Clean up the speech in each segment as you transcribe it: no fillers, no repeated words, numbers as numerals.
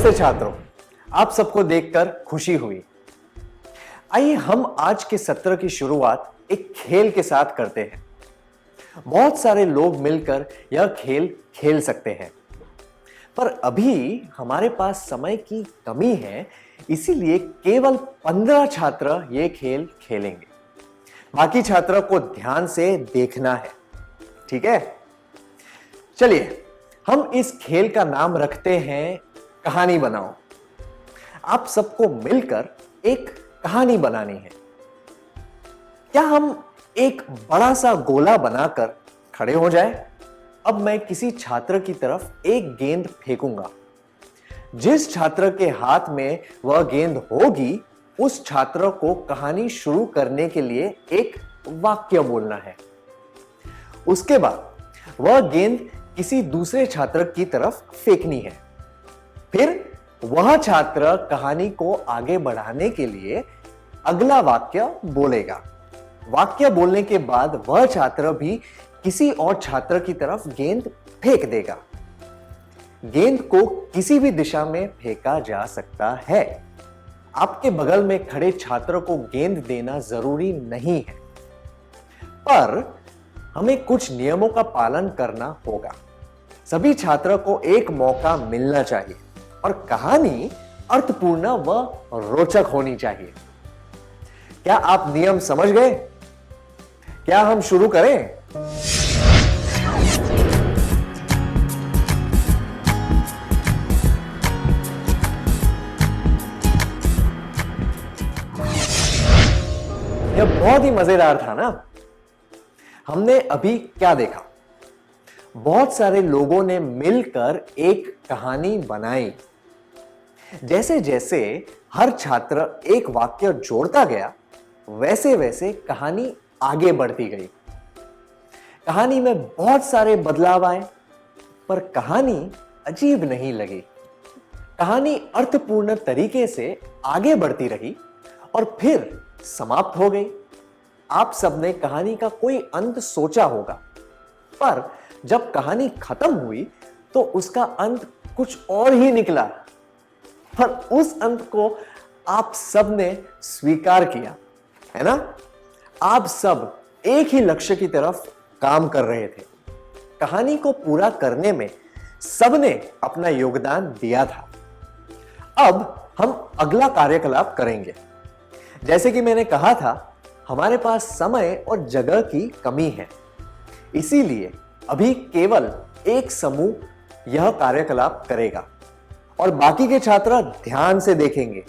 नमस्ते छात्रों, आप सबको देखकर खुशी हुई। आइए हम आज के सत्र की शुरुआत एक खेल के साथ करते हैं। बहुत सारे लोग मिलकर यह खेल खेल सकते हैं, पर अभी हमारे पास समय की कमी है, इसीलिए केवल 15 छात्र ये खेल खेलेंगे। बाकी छात्रों को ध्यान से देखना है, ठीक है? चलिए, हम इस खेल का नाम रखते हैं कहानी बनाओ। आप सबको मिलकर एक कहानी बनानी है। क्या हम एक बड़ा सा गोला बनाकर खड़े हो जाए? अब मैं किसी छात्र की तरफ एक गेंद फेंकूंगा। जिस छात्र के हाथ में वह गेंद होगी, उस छात्र को कहानी शुरू करने के लिए एक वाक्य बोलना है। उसके बाद वह गेंद किसी दूसरे छात्र की तरफ फेंकनी है। फिर वह छात्र कहानी को आगे बढ़ाने के लिए अगला वाक्य बोलेगा। वाक्य बोलने के बाद वह छात्र भी किसी और छात्र की तरफ गेंद फेंक देगा। गेंद को किसी भी दिशा में फेंका जा सकता है। आपके बगल में खड़े छात्र को गेंद देना जरूरी नहीं है, पर हमें कुछ नियमों का पालन करना होगा। सभी छात्रों को एक मौका मिलना चाहिए और कहानी अर्थपूर्ण व रोचक होनी चाहिए। क्या आप नियम समझ गए? क्या हम शुरू करें? यह बहुत ही मजेदार था ना? हमने अभी क्या देखा? बहुत सारे लोगों ने मिलकर एक कहानी बनाई। जैसे जैसे हर छात्र एक वाक्य जोड़ता गया, वैसे वैसे कहानी आगे बढ़ती गई। कहानी में बहुत सारे बदलाव आए, पर कहानी अजीब नहीं लगी। कहानी अर्थपूर्ण तरीके से आगे बढ़ती रही और फिर समाप्त हो गई। आप सबने कहानी का कोई अंत सोचा होगा, पर जब कहानी खत्म हुई तो उसका अंत कुछ और ही निकला। पर उस अंत को आप सब ने स्वीकार किया, है ना? आप सब एक ही लक्ष्य की तरफ काम कर रहे थे। कहानी को पूरा करने में सबने अपना योगदान दिया था। अब हम अगला कार्यकलाप करेंगे। जैसे कि मैंने कहा था, हमारे पास समय और जगह की कमी है, इसीलिए अभी केवल एक समूह यह कार्यकलाप करेगा और बाकी के छात्र ध्यान से देखेंगे।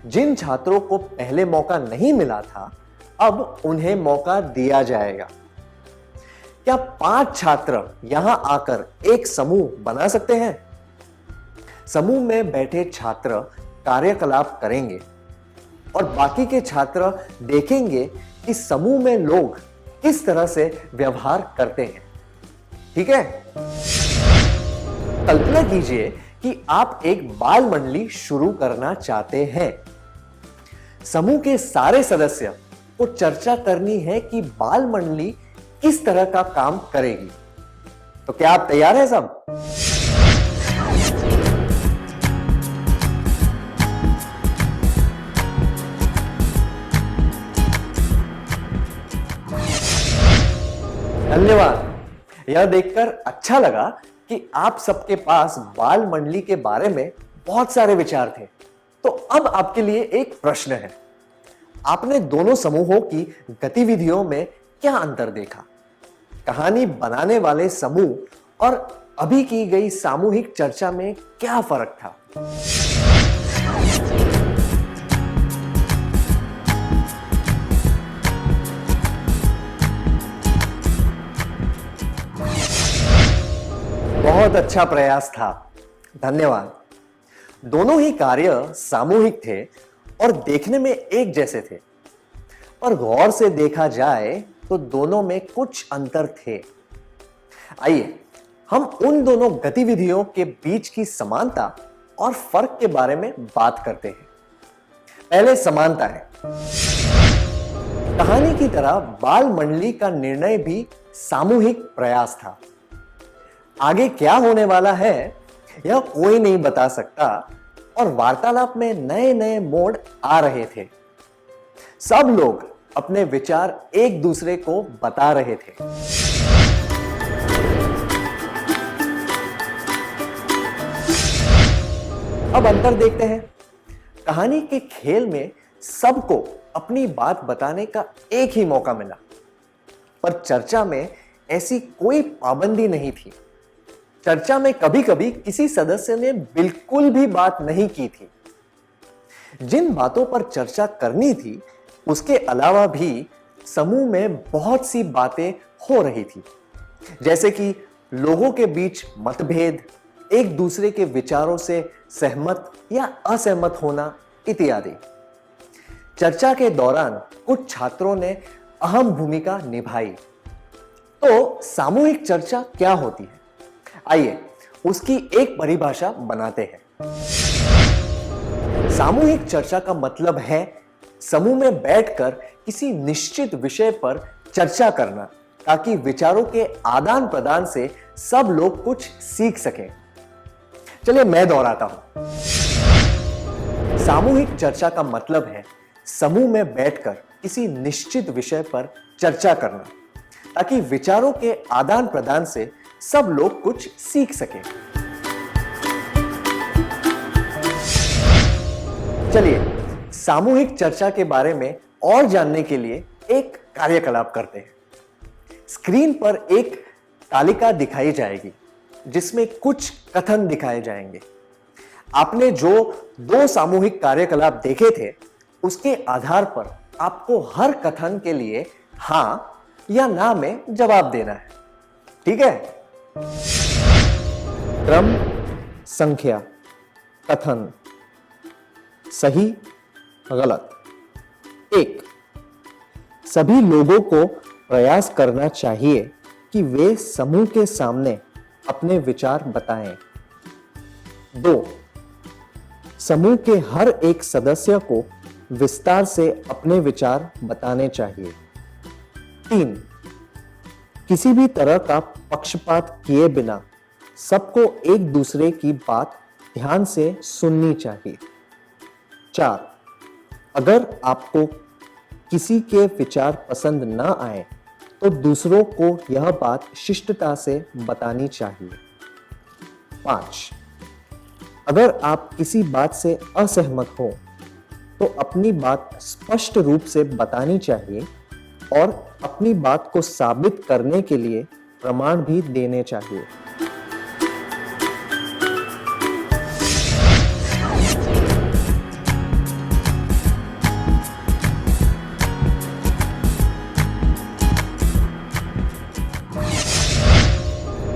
जिन छात्रों को पहले मौका नहीं मिला था, अब उन्हें मौका दिया जाएगा। क्या 5 छात्र यहां आकर एक समूह बना सकते हैं? समूह में बैठे छात्र कार्यकलाप करेंगे और बाकी के छात्र देखेंगे कि समूह में लोग किस तरह से व्यवहार करते हैं। ठीक है? कल्पना कीजिए कि आप एक बाल मंडली शुरू करना चाहते हैं। समूह के सारे सदस्य को चर्चा करनी है कि बाल मंडली किस तरह का काम करेगी। तो क्या आप तैयार हैं सब? धन्यवाद। यह देखकर अच्छा लगा कि आप सबके पास बाल मंडली के बारे में बहुत सारे विचार थे। तो अब आपके लिए एक प्रश्न है। आपने दोनों समूहों की गतिविधियों में क्या अंतर देखा? कहानी बनाने वाले समूह और अभी की गई सामूहिक चर्चा में क्या फर्क था? बहुत अच्छा प्रयास था, धन्यवाद। दोनों ही कार्य सामूहिक थे और देखने में एक जैसे थे, पर गौर से देखा जाए तो दोनों में कुछ अंतर थे। आइए हम उन दोनों गतिविधियों के बीच की समानता और फर्क के बारे में बात करते हैं। पहले समानताएं। कहानी की तरह बाल मंडली का निर्णय भी सामूहिक प्रयास था। आगे क्या होने वाला है, यह कोई नहीं बता सकता और वार्तालाप में नए नए मोड़ आ रहे थे। सब लोग अपने विचार एक दूसरे को बता रहे थे। अब अंतर देखते हैं। कहानी के खेल में सबको अपनी बात बताने का एक ही मौका मिला, पर चर्चा में ऐसी कोई पाबंदी नहीं थी। चर्चा में कभी कभी किसी सदस्य ने बिल्कुल भी बात नहीं की थी। जिन बातों पर चर्चा करनी थी उसके अलावा भी समूह में बहुत सी बातें हो रही थी, जैसे कि लोगों के बीच मतभेद, एक दूसरे के विचारों से सहमत या असहमत होना इत्यादि। चर्चा के दौरान कुछ छात्रों ने अहम भूमिका निभाई। तो सामूहिक चर्चा क्या होती है? आइए उसकी एक परिभाषा बनाते हैं। सामूहिक चर्चा का मतलब है समूह में बैठकर किसी निश्चित विषय पर चर्चा करना, ताकि विचारों के आदान प्रदान से सब लोग कुछ सीख सकें। चलिए मैं दोहराता हूं। सामूहिक चर्चा का मतलब है समूह में बैठकर किसी निश्चित विषय पर चर्चा करना, ताकि विचारों के आदान प्रदान से सब लोग कुछ सीख सकें। चलिए सामूहिक चर्चा के बारे में और जानने के लिए एक कार्यकलाप करते हैं। स्क्रीन पर एक तालिका दिखाई जाएगी जिसमें कुछ कथन दिखाए जाएंगे। आपने जो 2 सामूहिक कार्यकलाप देखे थे उसके आधार पर आपको हर कथन के लिए हां या ना में जवाब देना है। ठीक है? क्रम, संख्या, कथन, सही, गलत। 1, सभी लोगों को प्रयास करना चाहिए कि वे समूह के सामने अपने विचार बताएं। 2, समूह के हर एक सदस्य को विस्तार से अपने विचार बताने चाहिए। 3, किसी भी तरह का पक्षपात किए बिना सबको एक दूसरे की बात ध्यान से सुननी चाहिए। 4, अगर आपको किसी के विचार पसंद ना आए तो दूसरों को यह बात शिष्टता से बतानी चाहिए। 5, अगर आप किसी बात से असहमत हो तो अपनी बात स्पष्ट रूप से बतानी चाहिए और अपनी बात को साबित करने के लिए प्रमाण भी देने चाहिए।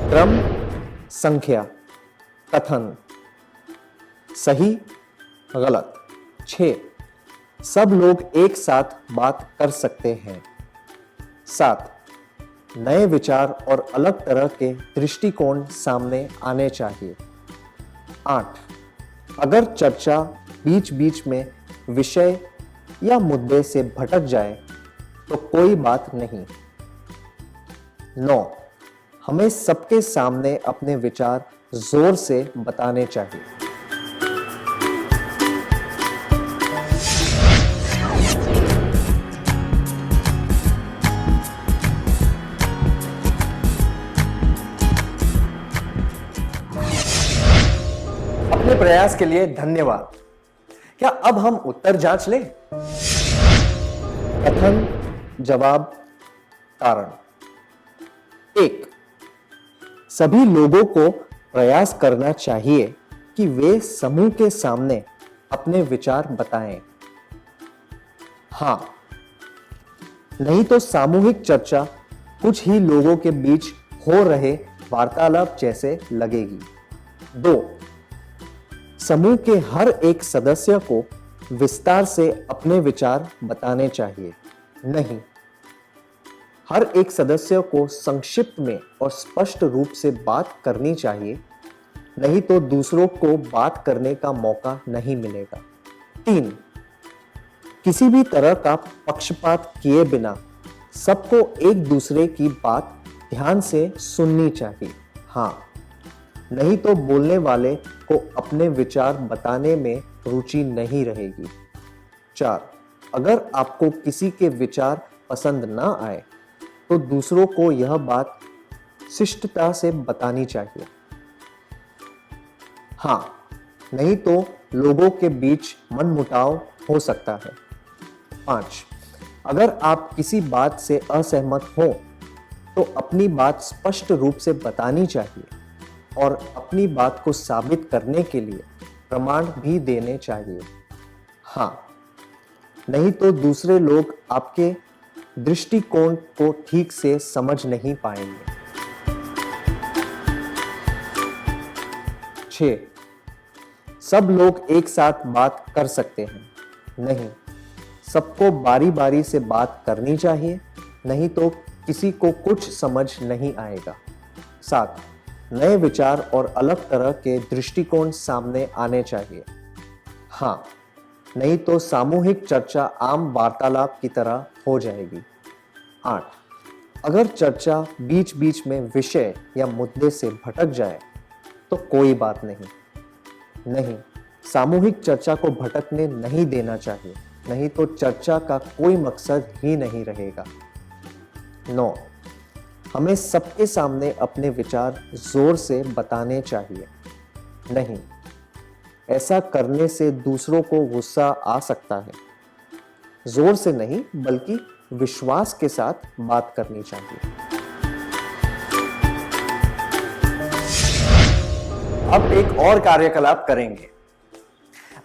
क्रम, संख्या, कथन, सही, गलत। 6, सब लोग एक साथ बात कर सकते हैं। 7, नए विचार और अलग तरह के दृष्टिकोण सामने आने चाहिए। 8, अगर चर्चा बीच बीच में विषय या मुद्दे से भटक जाए तो कोई बात नहीं। 9, हमें सबके सामने अपने विचार जोर से बताने चाहिए। अपने प्रयास के लिए धन्यवाद। क्या अब हम उत्तर जांच लें? कथन, जवाब, कारण। 1, सभी लोगों को प्रयास करना चाहिए कि वे समूह के सामने अपने विचार बताएं। हां, नहीं तो सामूहिक चर्चा कुछ ही लोगों के बीच हो रहे वार्तालाप जैसे लगेगी। 2, समूह के हर एक सदस्य को विस्तार से अपने विचार बताने चाहिए। नहीं, हर एक सदस्य को संक्षिप्त में और स्पष्ट रूप से बात करनी चाहिए, नहीं तो दूसरों को बात करने का मौका नहीं मिलेगा। 3, किसी भी तरह का पक्षपात किए बिना सबको एक दूसरे की बात ध्यान से सुननी चाहिए। हाँ, नहीं तो बोलने वाले को अपने विचार बताने में रुचि नहीं रहेगी। 4, अगर आपको किसी के विचार पसंद ना आए तो दूसरों को यह बात शिष्टता से बतानी चाहिए। हाँ, नहीं तो लोगों के बीच मनमुटाव हो सकता है। 5, अगर आप किसी बात से असहमत हो तो अपनी बात स्पष्ट रूप से बतानी चाहिए और अपनी बात को साबित करने के लिए प्रमाण भी देने चाहिए। हाँ, नहीं तो दूसरे लोग आपके दृष्टिकोण को ठीक से समझ नहीं पाएंगे। 6, सब लोग एक साथ बात कर सकते हैं। नहीं, सबको बारी बारी से बात करनी चाहिए, नहीं तो किसी को कुछ समझ नहीं आएगा। 7, नए विचार और अलग तरह के दृष्टिकोण सामने आने चाहिए। हाँ, नहीं तो सामूहिक चर्चा आम वार्तालाप की तरह हो जाएगी। 8, अगर चर्चा बीच बीच में विषय या मुद्दे से भटक जाए तो कोई बात नहीं, सामूहिक चर्चा को भटकने नहीं देना चाहिए, नहीं तो चर्चा का कोई मकसद ही नहीं रहेगा। 9, हमें सबके सामने अपने विचार जोर से बताने चाहिए। नहीं, ऐसा करने से दूसरों को गुस्सा आ सकता है। जोर से नहीं, बल्कि विश्वास के साथ बात करनी चाहिए। अब एक और कार्यकलाप करेंगे।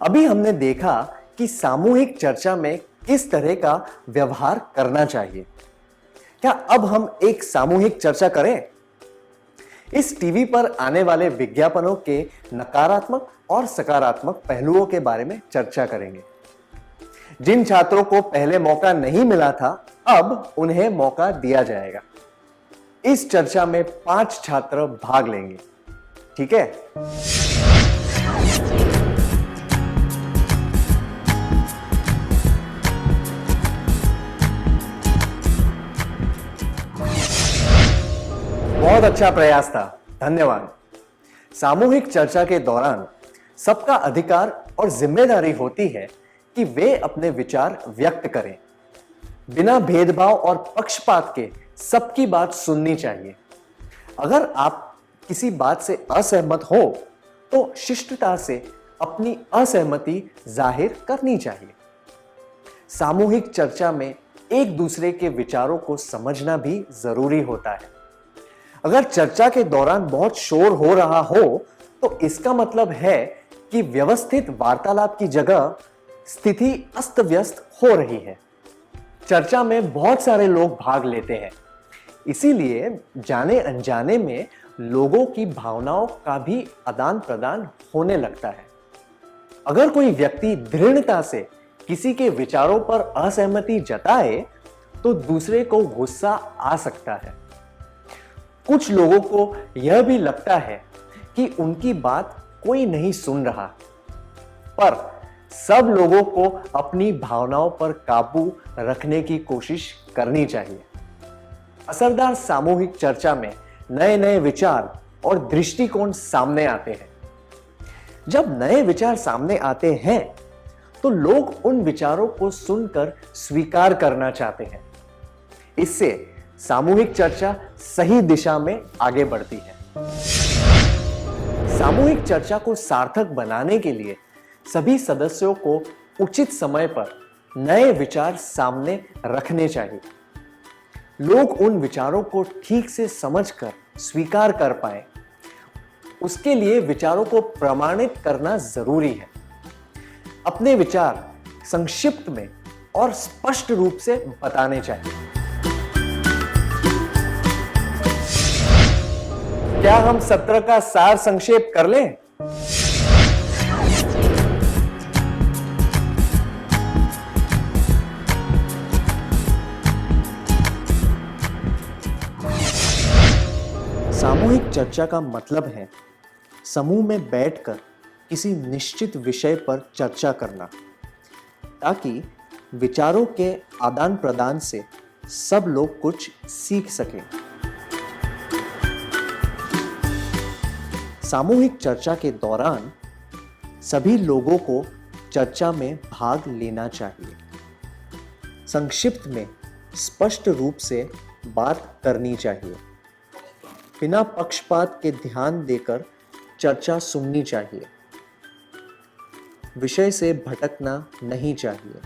अभी हमने देखा कि सामूहिक चर्चा में किस तरह का व्यवहार करना चाहिए। क्या अब हम एक सामूहिक चर्चा करें? इस टीवी पर आने वाले विज्ञापनों के नकारात्मक और सकारात्मक पहलुओं के बारे में चर्चा करेंगे। जिन छात्रों को पहले मौका नहीं मिला था, अब उन्हें मौका दिया जाएगा। इस चर्चा में 5 छात्र भाग लेंगे, ठीक है? बहुत अच्छा प्रयास था, धन्यवाद। सामूहिक चर्चा के दौरान सबका अधिकार और जिम्मेदारी होती है कि वे अपने विचार व्यक्त करें। बिना भेदभाव और पक्षपात के सबकी बात सुननी चाहिए। अगर आप किसी बात से असहमत हो तो शिष्टता से अपनी असहमति जाहिर करनी चाहिए। सामूहिक चर्चा में एक दूसरे के विचारों को समझना भी जरूरी होता है। अगर चर्चा के दौरान बहुत शोर हो रहा हो तो इसका मतलब है कि व्यवस्थित वार्तालाप की जगह स्थिति अस्त व्यस्त हो रही है। चर्चा में बहुत सारे लोग भाग लेते हैं, इसीलिए जाने अनजाने में लोगों की भावनाओं का भी आदान प्रदान होने लगता है। अगर कोई व्यक्ति दृढ़ता से किसी के विचारों पर असहमति जताए तो दूसरे को गुस्सा आ सकता है। कुछ लोगों को यह भी लगता है कि उनकी बात कोई नहीं सुन रहा, पर सब लोगों को अपनी भावनाओं पर काबू रखने की कोशिश करनी चाहिए। असरदार सामूहिक चर्चा में नए नए विचार और दृष्टिकोण सामने आते हैं। जब नए विचार सामने आते हैं तो लोग उन विचारों को सुनकर स्वीकार करना चाहते हैं। इससे सामूहिक चर्चा सही दिशा में आगे बढ़ती है। सामूहिक चर्चा को सार्थक बनाने के लिए सभी सदस्यों को उचित समय पर नए विचार सामने रखने चाहिए। लोग उन विचारों को ठीक से समझकर स्वीकार कर पाए, उसके लिए विचारों को प्रमाणित करना जरूरी है। अपने विचार संक्षिप्त में और स्पष्ट रूप से बताने चाहिए। क्या हम सत्र का सार संक्षेप कर लें? सामूहिक चर्चा का मतलब है समूह में बैठकर किसी निश्चित विषय पर चर्चा करना, ताकि विचारों के आदान प्रदान से सब लोग कुछ सीख सकें। सामूहिक चर्चा के दौरान सभी लोगों को चर्चा में भाग लेना चाहिए। संक्षिप्त में स्पष्ट रूप से बात करनी चाहिए। बिना पक्षपात के ध्यान देकर चर्चा सुननी चाहिए। विषय से भटकना नहीं चाहिए।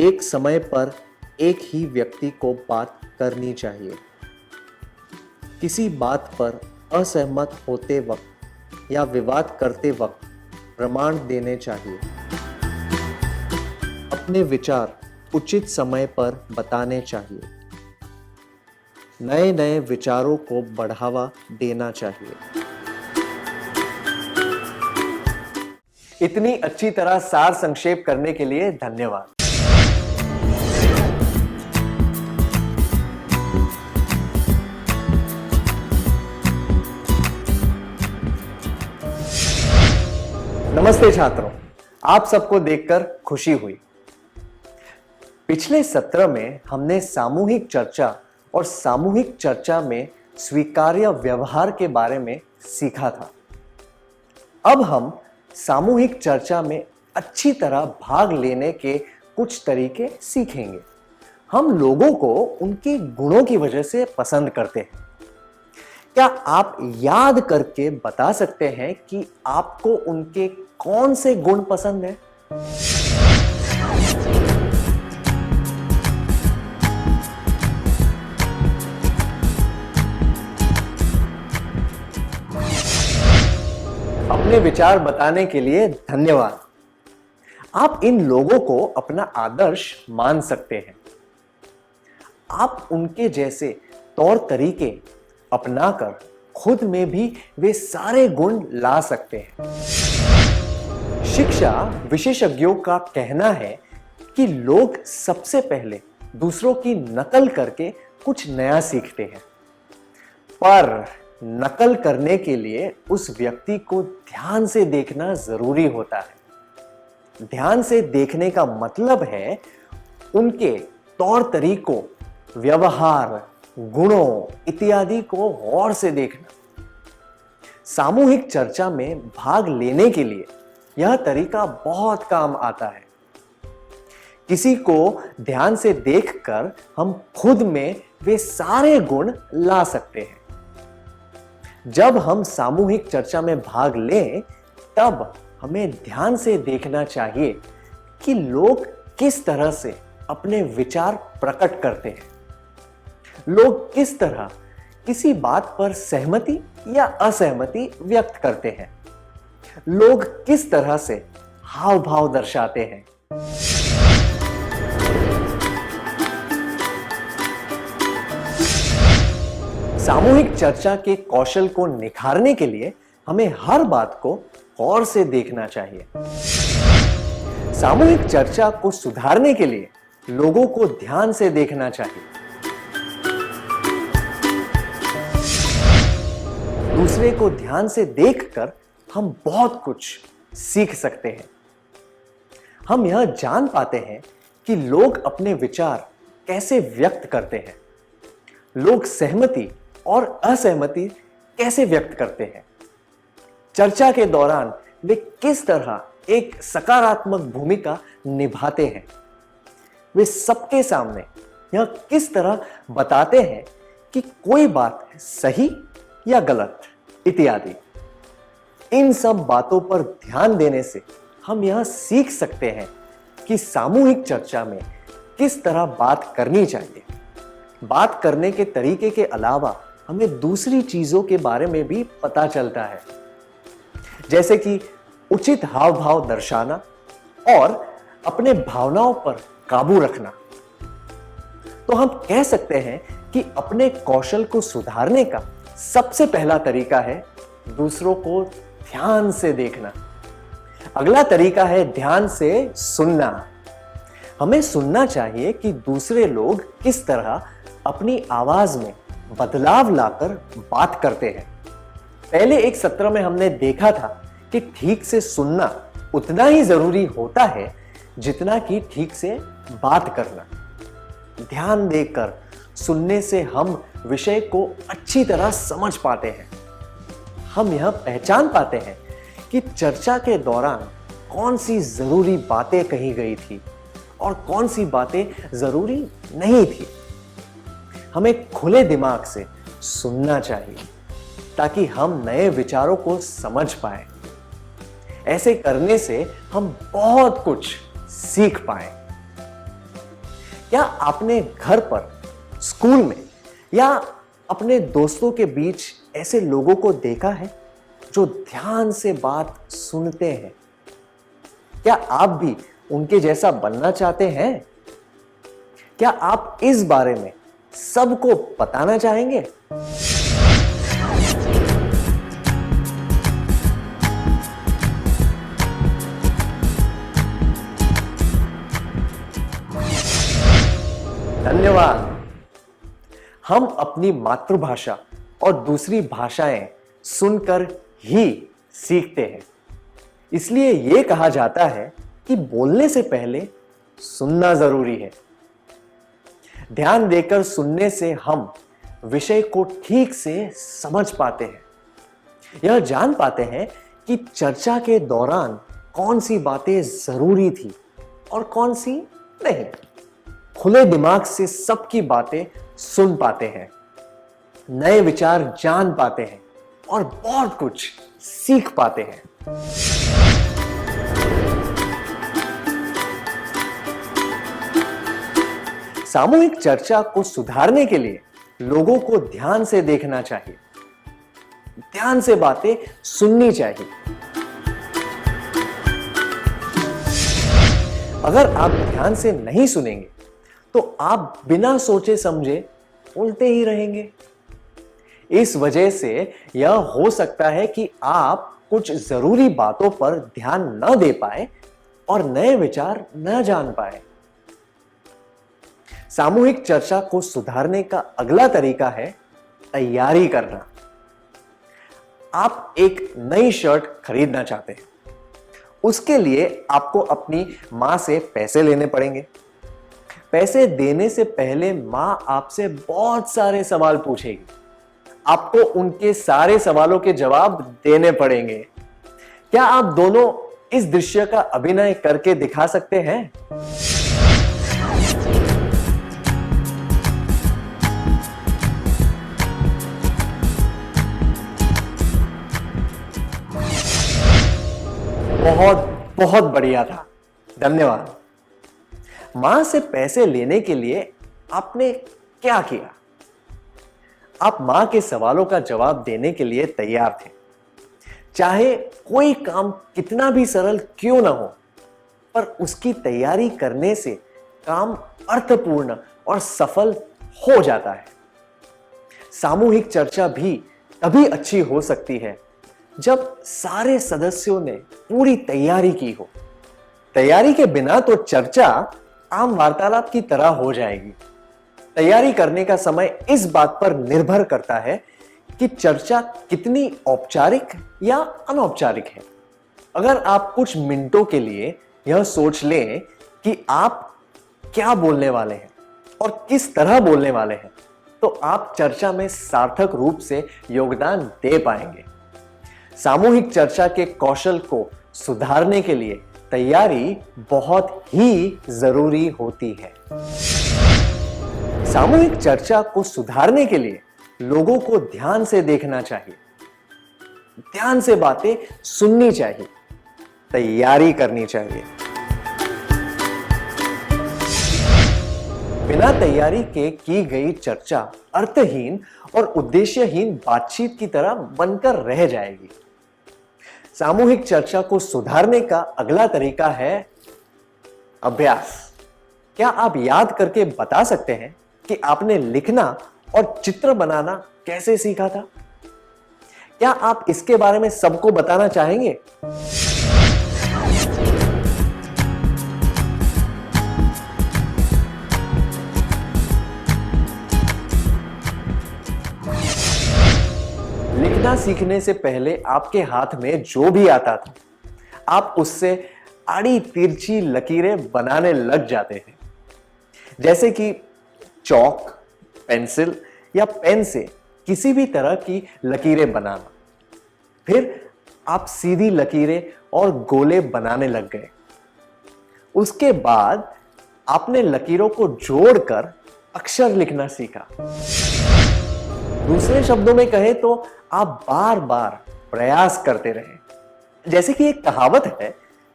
एक समय पर एक ही व्यक्ति को बात करनी चाहिए। किसी बात पर असहमत होते वक्त या विवाद करते वक्त प्रमाण देने चाहिए। अपने विचार उचित समय पर बताने चाहिए। नए नए विचारों को बढ़ावा देना चाहिए। इतनी अच्छी तरह सार संक्षेप करने के लिए धन्यवाद। नमस्ते छात्रों, आप सबको देखकर खुशी हुई। पिछले सत्र में हमने सामूहिक चर्चा और सामूहिक चर्चा में स्वीकार्य व्यवहार के बारे में सीखा था। अब हम सामूहिक चर्चा में अच्छी तरह भाग लेने के कुछ तरीके सीखेंगे। हम लोगों को उनके गुणों की वजह से पसंद करते हैं। क्या आप याद करके बता सकते हैं कि आपको उनके कौन से गुण पसंद हैं? अपने विचार बताने के लिए धन्यवाद। आप इन लोगों को अपना आदर्श मान सकते हैं। आप उनके जैसे तौर तरीके अपनाकर खुद में भी वे सारे गुण ला सकते हैं। शिक्षा विशेषज्ञों का कहना है कि लोग सबसे पहले दूसरों की नकल करके कुछ नया सीखते हैं, पर नकल करने के लिए उस व्यक्ति को ध्यान से देखना जरूरी होता है। ध्यान से देखने का मतलब है उनके तौर तरीकों, व्यवहार, गुणों इत्यादि को गौर से देखना। सामूहिक चर्चा में भाग लेने के लिए यह तरीका बहुत काम आता है। किसी को ध्यान से देखकर हम खुद में वे सारे गुण ला सकते हैं। जब हम सामूहिक चर्चा में भाग लें, तब हमें ध्यान से देखना चाहिए कि लोग किस तरह से अपने विचार प्रकट करते हैं। लोग किस तरह किसी बात पर सहमति या असहमति व्यक्त करते हैं। लोग किस तरह से हाव भाव दर्शाते हैं। सामूहिक चर्चा के कौशल को निखारने के लिए हमें हर बात को गौर से देखना चाहिए। सामूहिक चर्चा को सुधारने के लिए लोगों को ध्यान से देखना चाहिए। दूसरे को ध्यान से देखकर हम बहुत कुछ सीख सकते हैं। हम यह जान पाते हैं कि लोग अपने विचार कैसे व्यक्त करते हैं। लोग सहमति और असहमति कैसे व्यक्त करते हैं। चर्चा के दौरान वे किस तरह एक सकारात्मक भूमिका निभाते हैं। वे सबके सामने यह किस तरह बताते हैं कि कोई बात सही या गलत इत्यादि। इन सब बातों पर ध्यान देने से हम यह सीख सकते हैं कि सामूहिक चर्चा में किस तरह बात करनी चाहिए। बात करने के तरीके के अलावा हमें दूसरी चीजों के बारे में भी पता चलता है, जैसे कि उचित हाव भाव दर्शाना और अपने भावनाओं पर काबू रखना। तो हम कह सकते हैं कि अपने कौशल को सुधारने का सबसे पहला तरीका है दूसरों को ध्यान से देखना। अगला तरीका है ध्यान से सुनना। हमें सुनना चाहिए कि दूसरे लोग किस तरह अपनी आवाज में बदलाव लाकर बात करते हैं। पहले एक सत्र में हमने देखा था कि ठीक से सुनना उतना ही जरूरी होता है जितना कि ठीक से बात करना। ध्यान देकर सुनने से हम विषय को अच्छी तरह समझ पाते हैं। हम यह पहचान पाते हैं कि चर्चा के दौरान कौन सी जरूरी बातें कही गई थी और कौन सी बातें जरूरी नहीं थी। हमें खुले दिमाग से सुनना चाहिए ताकि हम नए विचारों को समझ पाए। ऐसे करने से हम बहुत कुछ सीख पाए। क्या आपने घर पर, स्कूल में या अपने दोस्तों के बीच ऐसे लोगों को देखा है जो ध्यान से बात सुनते हैं? क्या आप भी उनके जैसा बनना चाहते हैं? क्या आप इस बारे में सबको बताना चाहेंगे? धन्यवाद। हम अपनी मातृभाषा और दूसरी भाषाएं सुनकर ही सीखते हैं। इसलिए यह कहा जाता है कि बोलने से पहले सुनना जरूरी है। ध्यान देकर सुनने से हम विषय को ठीक से समझ पाते हैं। यह जान पाते हैं कि चर्चा के दौरान कौन सी बातें जरूरी थी और कौन सी नहीं। खुले दिमाग से सबकी बातें सुन पाते हैं, नए विचार जान पाते हैं और बहुत कुछ सीख पाते हैं। सामूहिक चर्चा को सुधारने के लिए लोगों को ध्यान से देखना चाहिए, ध्यान से बातें सुननी चाहिए। अगर आप ध्यान से नहीं सुनेंगे तो आप बिना सोचे समझे बोलते ही रहेंगे। इस वजह से यह हो सकता है कि आप कुछ जरूरी बातों पर ध्यान न दे पाए और नए विचार न जान पाए। सामूहिक चर्चा को सुधारने का अगला तरीका है तैयारी करना। आप एक नई शर्ट खरीदना चाहते हैं, उसके लिए आपको अपनी मां से पैसे लेने पड़ेंगे। पैसे देने से पहले मां आपसे बहुत सारे सवाल पूछेगी। आपको उनके सारे सवालों के जवाब देने पड़ेंगे। क्या आप दोनों इस दृश्य का अभिनय करके दिखा सकते हैं? बहुत बहुत बढ़िया था। धन्यवाद। मां से पैसे लेने के लिए आपने क्या किया? आप मां के सवालों का जवाब देने के लिए तैयार थे। चाहे कोई काम कितना भी सरल क्यों ना हो, पर उसकी तैयारी करने से काम अर्थपूर्ण और सफल हो जाता है। सामूहिक चर्चा भी तभी अच्छी हो सकती है जब सारे सदस्यों ने पूरी तैयारी की हो। तैयारी के बिना तो चर्चा आम वार्तालाप की तरह हो जाएगी। तैयारी करने का समय इस बात पर निर्भर करता है कि चर्चा कितनी औपचारिक या अनौपचारिक है। अगर आप कुछ मिनटों के लिए यह सोच लें कि आप क्या बोलने वाले हैं और किस तरह बोलने वाले हैं, तो आप चर्चा में सार्थक रूप से योगदान दे पाएंगे। सामूहिक चर्चा के कौशल को सुधारने के लिए तैयारी बहुत ही जरूरी होती है। सामूहिक चर्चा को सुधारने के लिए लोगों को ध्यान से देखना चाहिए, ध्यान से बातें सुननी चाहिए, तैयारी करनी चाहिए। बिना तैयारी के की गई चर्चा अर्थहीन और उद्देश्यहीन बातचीत की तरह बनकर रह जाएगी। सामूहिक चर्चा को सुधारने का अगला तरीका है अभ्यास। क्या आप याद करके बता सकते हैं कि आपने लिखना और चित्र बनाना कैसे सीखा था? क्या आप इसके बारे में सबको बताना चाहेंगे? लिखना सीखने से पहले आपके हाथ में जो भी आता था, आप उससे आड़ी तिरछी लकीरें बनाने लग जाते हैं। जैसे कि चौक, पेंसिल या पेन से किसी भी तरह की लकीरें बनाना। फिर आप सीधी लकीरें और गोले बनाने लग गए। उसके बाद आपने लकीरों को जोड़कर अक्षर लिखना सीखा। दूसरे शब्दों में कहें तो आप बार बार प्रयास करते रहे। जैसे कि एक कहावत है,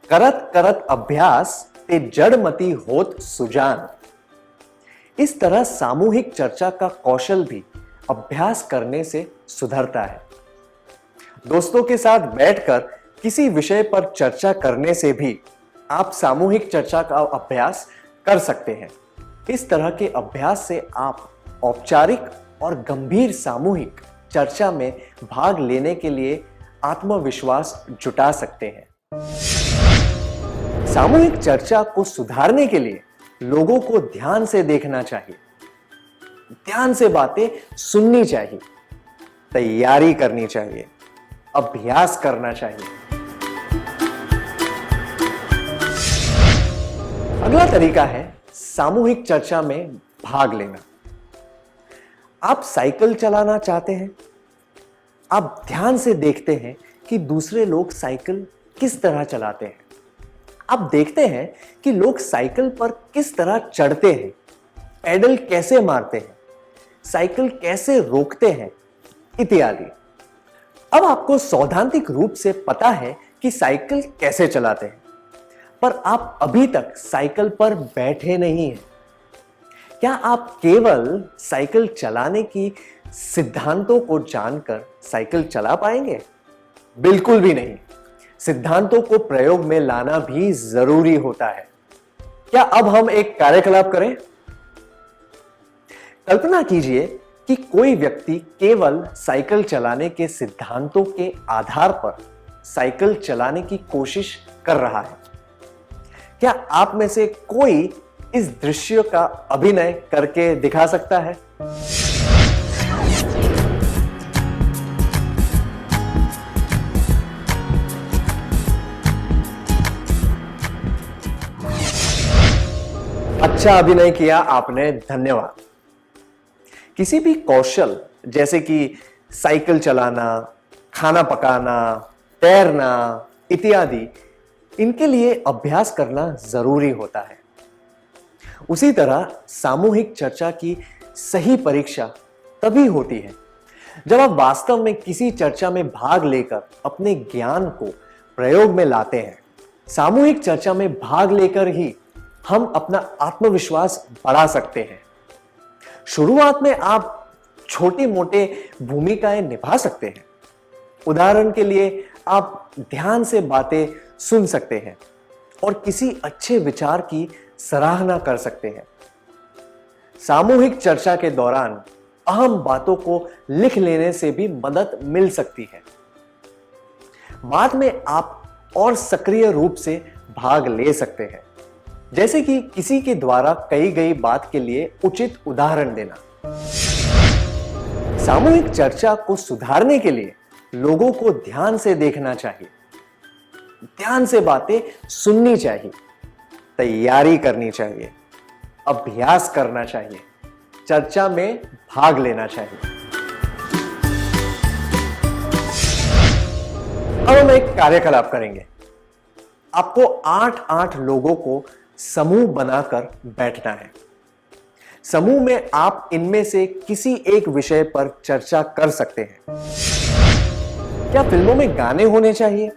करत करत अभ्यास ते जड़मती होत सुजान। इस तरह सामूहिक चर्चा का कौशल भी अभ्यास करने से सुधरता है। दोस्तों के साथ बैठकर किसी विषय पर चर्चा करने से भी आप सामूहिक चर्चा का अभ्यास कर सकते हैं। इस तरह के अभ्यास से आप औपचारिक और गंभीर सामूहिक चर्चा में भाग लेने के लिए आत्मविश्वास जुटा सकते हैं। सामूहिक चर्चा को सुधारने के लिए लोगों को ध्यान से देखना चाहिए, ध्यान से बातें सुननी चाहिए, तैयारी करनी चाहिए, अभ्यास करना चाहिए। अगला तरीका है सामूहिक चर्चा में भाग लेना। आप साइकिल चलाना चाहते हैं, आप ध्यान से देखते हैं कि दूसरे लोग साइकिल किस तरह चलाते हैं। आप देखते हैं कि लोग साइकिल पर किस तरह चढ़ते हैं, पैडल कैसे मारते हैं, साइकिल कैसे रोकते हैं, इत्यादि। अब आपको सैद्धांतिक रूप से पता है कि साइकिल कैसे चलाते हैं, पर आप अभी तक साइकिल पर बैठे नहीं हैं। क्या आप केवल साइकिल चलाने की सिद्धांतों को जानकर साइकिल चला पाएंगे? बिल्कुल भी नहीं। सिद्धांतों को प्रयोग में लाना भी जरूरी होता है। क्या अब हम एक कार्यकलाप करें? कल्पना कीजिए कि कोई व्यक्ति केवल साइकिल चलाने के सिद्धांतों के आधार पर साइकिल चलाने की कोशिश कर रहा है। क्या आप में से कोई इस दृश्य का अभिनय करके दिखा सकता है? अच्छा अभिनय किया आपने, धन्यवाद। किसी भी कौशल जैसे कि साइकिल चलाना, खाना पकाना, तैरना इत्यादि, इनके लिए अभ्यास करना जरूरी होता है। उसी तरह सामूहिक चर्चा की सही परीक्षा तभी होती है जब आप वास्तव में किसी चर्चा में भाग लेकर अपने ज्ञान को प्रयोग में लाते हैं। सामूहिक चर्चा में भाग लेकर ही हम अपना आत्मविश्वास बढ़ा सकते हैं। शुरुआत में आप छोटी मोटे भूमिकाएं निभा सकते हैं। उदाहरण के लिए आप ध्यान से बातें सुन सकते हैं और किसी अच्छे विचार की सराहना कर सकते हैं। सामूहिक चर्चा के दौरान अहम बातों को लिख लेने से भी मदद मिल सकती है। बाद में आप और सक्रिय रूप से भाग ले सकते हैं, जैसे कि किसी के द्वारा कही गई बात के लिए उचित उदाहरण देना। सामूहिक चर्चा को सुधारने के लिए लोगों को ध्यान से देखना चाहिए, ध्यान से बातें सुननी चाहिए, तैयारी करनी चाहिए, अभ्यास करना चाहिए, चर्चा में भाग लेना चाहिए। अब हम एक कार्यकलाप करेंगे। आपको 8-8 लोगों को समूह बनाकर बैठना है। समूह में आप इनमें से किसी एक विषय पर चर्चा कर सकते हैं। क्या फिल्मों में गाने होने चाहिए?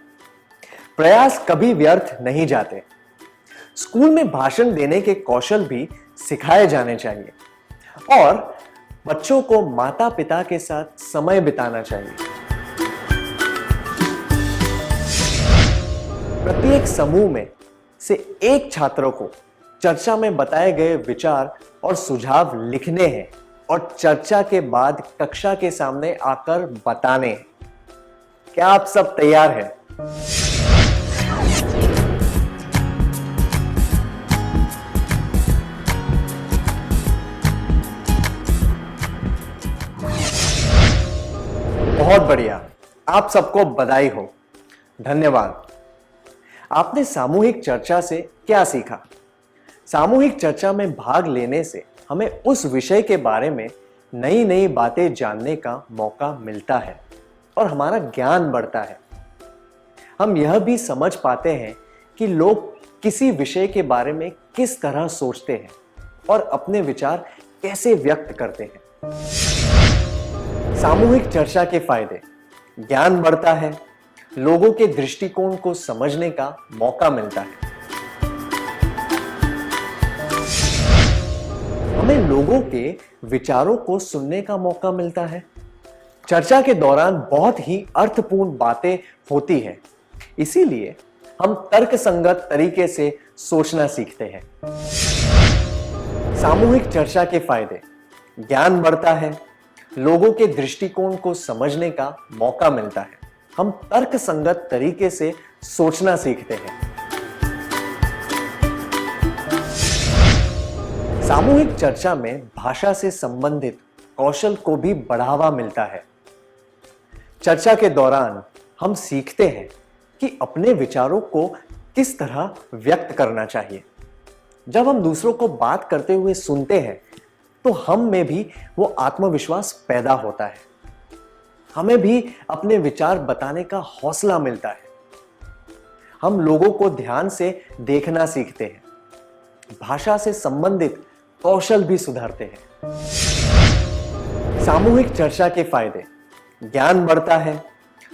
प्रयास कभी व्यर्थ नहीं जाते। स्कूल में भाषण देने के कौशल भी सिखाए जाने चाहिए और बच्चों को माता पिता के साथ समय बिताना चाहिए। प्रत्येक समूह में से एक छात्र को चर्चा में बताए गए विचार और सुझाव लिखने हैं और चर्चा के बाद कक्षा के सामने आकर बताने हैं। क्या आप सब तैयार हैं? बहुत बढ़िया, आप सबको बधाई हो, धन्यवाद। आपने सामूहिक चर्चा से क्या सीखा? सामूहिक चर्चा में भाग लेने से हमें उस विषय के बारे में नई नई बातें जानने का मौका मिलता है और हमारा ज्ञान बढ़ता है। हम यह भी समझ पाते हैं कि लोग किसी विषय के बारे में किस तरह सोचते हैं और अपने विचार कैसे व्यक्त करते हैं। सामूहिक चर्चा के फायदे: ज्ञान बढ़ता है, लोगों के दृष्टिकोण को समझने का मौका मिलता है। हमें लोगों के विचारों को सुनने का मौका मिलता है। चर्चा के दौरान बहुत ही अर्थपूर्ण बातें होती हैं, इसीलिए हम तर्कसंगत तरीके से सोचना सीखते हैं। सामूहिक चर्चा के फायदे: ज्ञान बढ़ता है, लोगों के दृष्टिकोण को समझने का मौका मिलता है। हम तर्कसंगत तरीके से सोचना सीखते हैं। सामूहिक चर्चा में भाषा से संबंधित कौशल को भी बढ़ावा मिलता है। चर्चा के दौरान हम सीखते हैं कि अपने विचारों को किस तरह व्यक्त करना चाहिए। जब हम दूसरों को बात करते हुए सुनते हैं तो हम में भी वो आत्मविश्वास पैदा होता है। हमें भी अपने विचार बताने का हौसला मिलता है। हम लोगों को ध्यान से देखना सीखते हैं। भाषा से संबंधित कौशल भी सुधारते हैं। सामूहिक चर्चा के फायदे: ज्ञान बढ़ता है,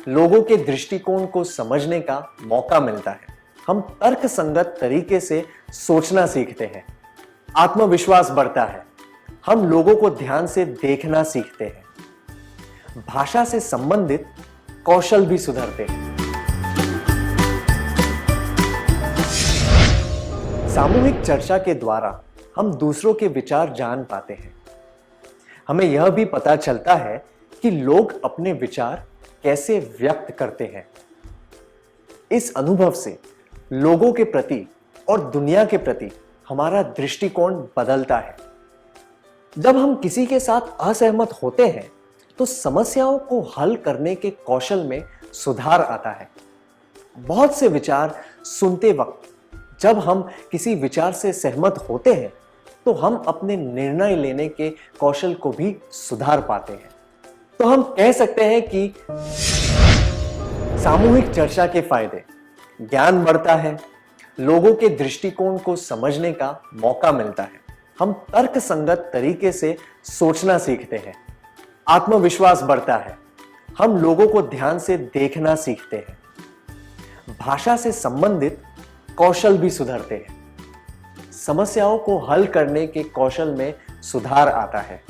लोगों के दृष्टिकोण को समझने का मौका मिलता है। हम तर्कसंगत तरीके से सोचना सीखते हैं। आत्मविश्वास बढ़ता है, हम लोगों को ध्यान से देखना सीखते हैं। भाषा से संबंधित कौशल भी सुधरते हैं। सामूहिक चर्चा के द्वारा हम दूसरों के विचार जान पाते हैं। हमें यह भी पता चलता है कि लोग अपने विचार कैसे व्यक्त करते हैं। इस अनुभव से लोगों के प्रति और दुनिया के प्रति हमारा दृष्टिकोण बदलता है। जब हम किसी के साथ असहमत होते हैं तो समस्याओं को हल करने के कौशल में सुधार आता है। बहुत से विचार सुनते वक्त जब हम किसी विचार से सहमत होते हैं तो हम अपने निर्णय लेने के कौशल को भी सुधार पाते हैं। तो हम कह सकते हैं कि सामूहिक चर्चा के फायदे: ज्ञान बढ़ता है, लोगों के दृष्टिकोण को समझने का मौका मिलता है। हम तर्कसंगत तरीके से सोचना सीखते हैं। आत्मविश्वास बढ़ता है, हम लोगों को ध्यान से देखना सीखते हैं। भाषा से संबंधित कौशल भी सुधरते हैं। समस्याओं को हल करने के कौशल में सुधार आता है।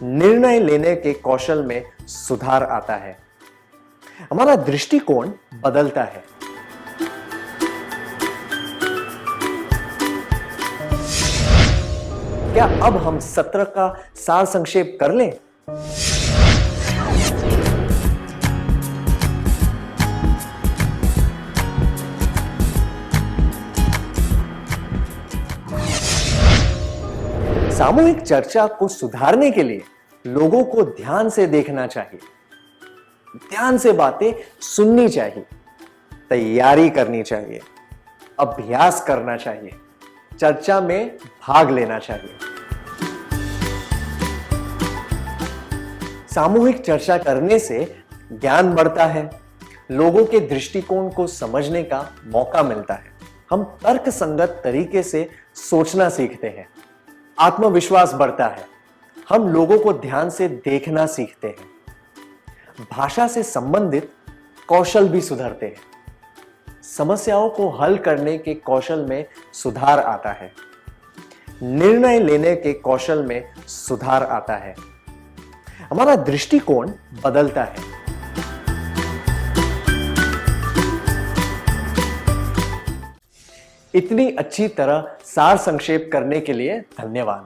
निर्णय लेने के कौशल में सुधार आता है। हमारा दृष्टिकोण बदलता है। क्या अब हम सत्र का सार संक्षेप कर लें? सामूहिक चर्चा को सुधारने के लिए लोगों को ध्यान से देखना चाहिए, ध्यान से बातें सुननी चाहिए, तैयारी करनी चाहिए, अभ्यास करना चाहिए, चर्चा में भाग लेना चाहिए। सामूहिक चर्चा करने से ज्ञान बढ़ता है, लोगों के दृष्टिकोण को समझने का मौका मिलता है। हम तर्कसंगत तरीके से सोचना सीखते हैं। आत्मविश्वास बढ़ता है, हम लोगों को ध्यान से देखना सीखते हैं। भाषा से संबंधित कौशल भी सुधरते हैं। समस्याओं को हल करने के कौशल में सुधार आता है। निर्णय लेने के कौशल में सुधार आता है। हमारा दृष्टिकोण बदलता है। इतनी अच्छी तरह सार संक्षेप करने के लिए धन्यवाद।